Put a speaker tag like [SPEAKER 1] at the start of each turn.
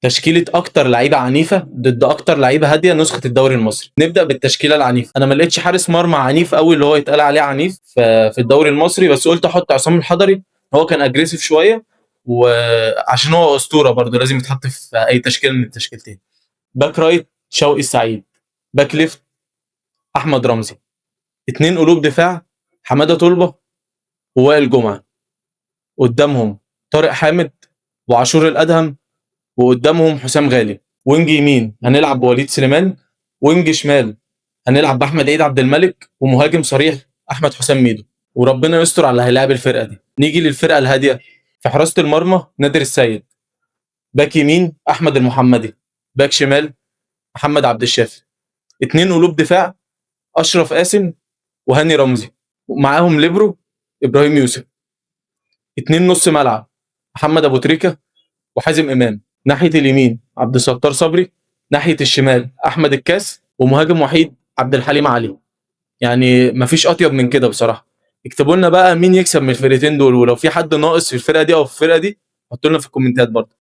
[SPEAKER 1] تشكيله اكتر لعيبه عنيفه ضد اكتر لعيبه هاديه نسخه الدوري المصري. نبدا بالتشكيله العنيفه. انا ما لقيتش حارس مرمى عنيف قوي اللي هو يتقال عليه عنيف في الدوري المصري، بس قلت احط عصام الحضري. هو كان اجريسيف شويه، وعشان هو اسطوره برضه لازم يتحط في اي تشكيله من التشكيلتين. باك رايت شوقي السعيد. باك ليفت احمد رمزي. اتنين قلوب دفاع حماده طلبه ووائل جمعه. قدامهم طارق حامد وعاشور الادهم، وقدامهم حسام غالي. وينج يمين هنلعب بوليد سليمان، وينج شمال هنلعب باحمد عيد عبد الملك، ومهاجم صريح احمد حسام ميدو. وربنا يستر على اللي هيلاعب الفرقه دي. نيجي للفرقه الهاديه. في حراسه المرمى نادر السيد. باك يمين احمد المحمدي. باك شمال محمد عبد الشافي. اتنين قلوب دفاع اشرف قاسم وهاني رمزي، ومعاهم ليبرو ابراهيم يوسف. اتنين نص ملعب محمد ابو تريكه وحازم امام. ناحيه اليمين عبد الستار صبري، ناحيه الشمال احمد الكاس، ومهاجم وحيد عبد الحليم علي. يعني مفيش اطيب من كده بصراحه. اكتبوا لنا بقى مين يكسب من الفرقتين دول، ولو في حد ناقص في الفرقه دي او في الفرقه دي حطوا لنا في الكومنتات برضه.